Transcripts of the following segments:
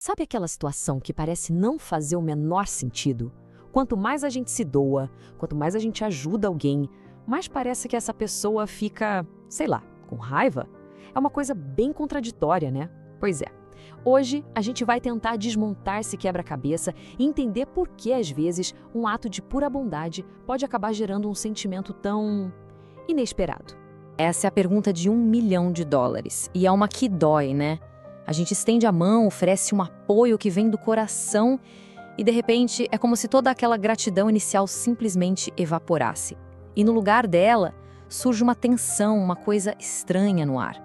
Sabe aquela situação que parece não fazer o menor sentido? Quanto mais a gente se doa, quanto mais a gente ajuda alguém, mais parece que essa pessoa fica, sei lá, com raiva? É uma coisa bem contraditória, né? Pois é. Hoje, a gente vai tentar desmontar esse quebra-cabeça e entender por que, às vezes, um ato de pura bondade pode acabar gerando um sentimento tão inesperado. Essa é a pergunta de $1 milhão, e é uma que dói, né? A gente estende a mão, oferece um apoio que vem do coração e, de repente, é como se toda aquela gratidão inicial simplesmente evaporasse. E no lugar dela, surge uma tensão, uma coisa estranha no ar.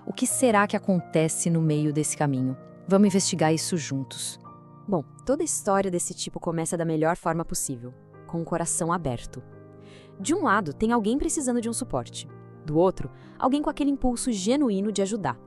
O que será que acontece no meio desse caminho? Vamos investigar isso juntos. Bom, toda história desse tipo começa da melhor forma possível, com o coração aberto. De um lado, tem alguém precisando de um suporte. Do outro, alguém com aquele impulso genuíno de ajudar.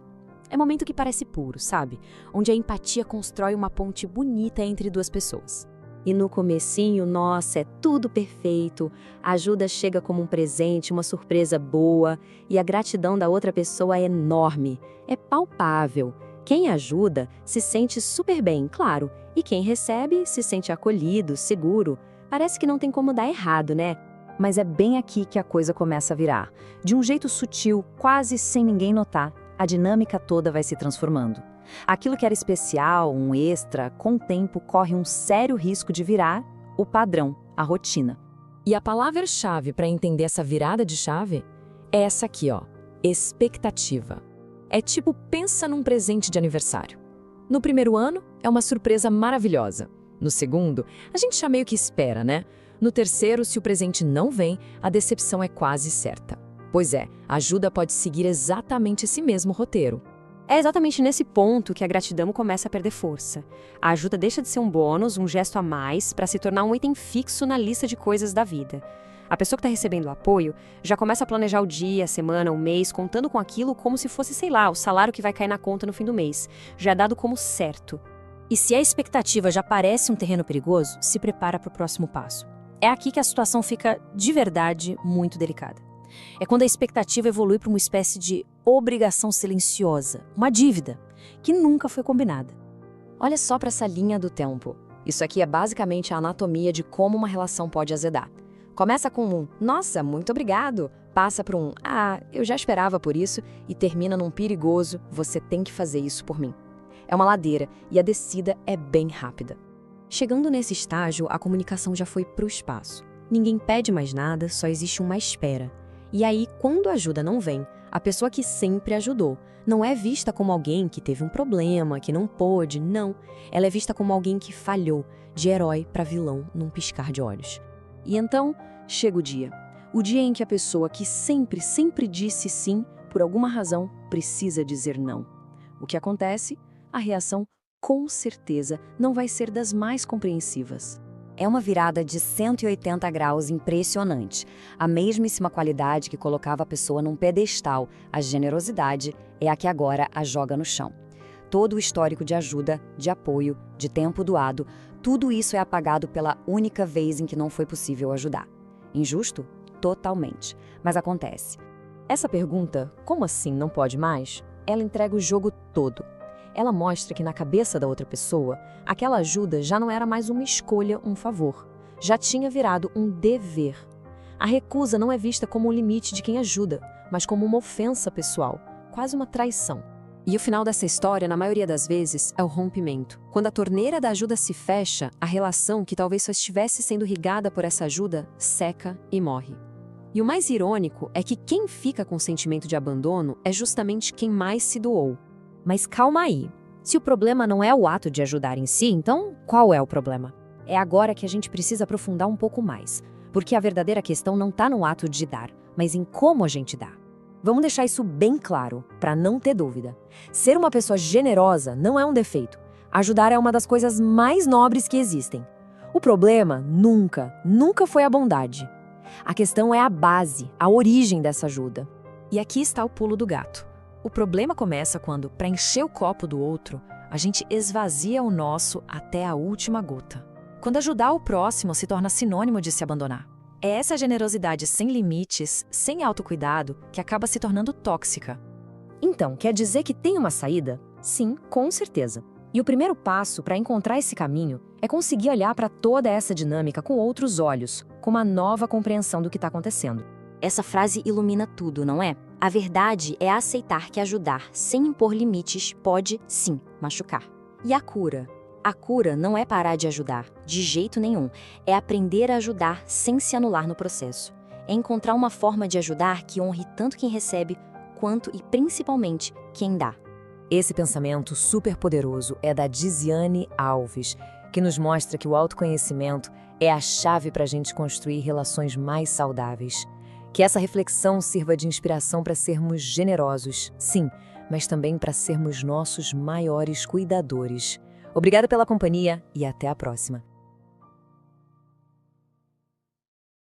É momento que parece puro, sabe? Onde a empatia constrói uma ponte bonita entre duas pessoas. E no comecinho, nossa, é tudo perfeito. A ajuda chega como um presente, uma surpresa boa, e a gratidão da outra pessoa é enorme, é palpável. Quem ajuda se sente super bem, claro, e quem recebe se sente acolhido, seguro. Parece que não tem como dar errado, né? Mas é bem aqui que a coisa começa a virar. De um jeito sutil, quase sem ninguém notar, a dinâmica toda vai se transformando. Aquilo que era especial, um extra, com o tempo corre um sério risco de virar o padrão, a rotina. E a palavra-chave para entender essa virada de chave é essa aqui, ó, expectativa. É tipo, pensa num presente de aniversário. No primeiro ano, é uma surpresa maravilhosa. No segundo, a gente já meio que espera, né? No terceiro, se o presente não vem, a decepção é quase certa. Pois é, a ajuda pode seguir exatamente esse mesmo roteiro. É exatamente nesse ponto que a gratidão começa a perder força. A ajuda deixa de ser um bônus, um gesto a mais, para se tornar um item fixo na lista de coisas da vida. A pessoa que está recebendo o apoio já começa a planejar o dia, a semana, o mês, contando com aquilo como se fosse, sei lá, o salário que vai cair na conta no fim do mês. Já é dado como certo. E se a expectativa já parece um terreno perigoso, se prepara para o próximo passo. É aqui que a situação fica, de verdade, muito delicada. É quando a expectativa evolui para uma espécie de obrigação silenciosa, uma dívida, que nunca foi combinada. Olha só para essa linha do tempo. Isso aqui é basicamente a anatomia de como uma relação pode azedar. Começa com um "nossa, muito obrigado", passa para um "ah, eu já esperava por isso" e termina num perigoso "você tem que fazer isso por mim". É uma ladeira e a descida é bem rápida. Chegando nesse estágio, a comunicação já foi para o espaço. Ninguém pede mais nada, só existe uma espera. E aí, quando a ajuda não vem, a pessoa que sempre ajudou não é vista como alguém que teve um problema, que não pôde, não. Ela é vista como alguém que falhou, de herói para vilão num piscar de olhos. E então, chega o dia. O dia em que a pessoa que sempre disse sim, por alguma razão, precisa dizer não. O que acontece? A reação, com certeza, não vai ser das mais compreensivas. É uma virada de 180 graus impressionante. A mesmíssima qualidade que colocava a pessoa num pedestal, a generosidade, é a que agora a joga no chão. Todo o histórico de ajuda, de apoio, de tempo doado, tudo isso é apagado pela única vez em que não foi possível ajudar. Injusto? Totalmente. Mas acontece. Essa pergunta, como assim não pode mais? Ela entrega o jogo todo. Ela mostra que na cabeça da outra pessoa, aquela ajuda já não era mais uma escolha, um favor. Já tinha virado um dever. A recusa não é vista como um limite de quem ajuda, mas como uma ofensa pessoal, quase uma traição. E o final dessa história, na maioria das vezes, é o rompimento. Quando a torneira da ajuda se fecha, a relação, que talvez só estivesse sendo irrigada por essa ajuda, seca e morre. E o mais irônico é que quem fica com o sentimento de abandono é justamente quem mais se doou. Mas calma aí. Se o problema não é o ato de ajudar em si, então qual é o problema? É agora que a gente precisa aprofundar um pouco mais, porque a verdadeira questão não está no ato de dar, mas em como a gente dá. Vamos deixar isso bem claro, para não ter dúvida. Ser uma pessoa generosa não é um defeito. Ajudar é uma das coisas mais nobres que existem. O problema nunca foi a bondade. A questão é a base, a origem dessa ajuda. E aqui está o pulo do gato. O problema começa quando, para encher o copo do outro, a gente esvazia o nosso até a última gota. Quando ajudar o próximo se torna sinônimo de se abandonar. É essa generosidade sem limites, sem autocuidado, que acaba se tornando tóxica. Então, quer dizer que tem uma saída? Sim, com certeza. E o primeiro passo para encontrar esse caminho é conseguir olhar para toda essa dinâmica com outros olhos, com uma nova compreensão do que está acontecendo. Essa frase ilumina tudo, não é? A verdade é aceitar que ajudar sem impor limites pode, sim, machucar. E a cura? A cura não é parar de ajudar, de jeito nenhum. É aprender a ajudar sem se anular no processo. É encontrar uma forma de ajudar que honre tanto quem recebe, quanto e principalmente quem dá. Esse pensamento super poderoso é da Diziane Alves, que nos mostra que o autoconhecimento é a chave para a gente construir relações mais saudáveis. Que essa reflexão sirva de inspiração para sermos generosos, sim, mas também para sermos nossos maiores cuidadores. Obrigada pela companhia e até a próxima.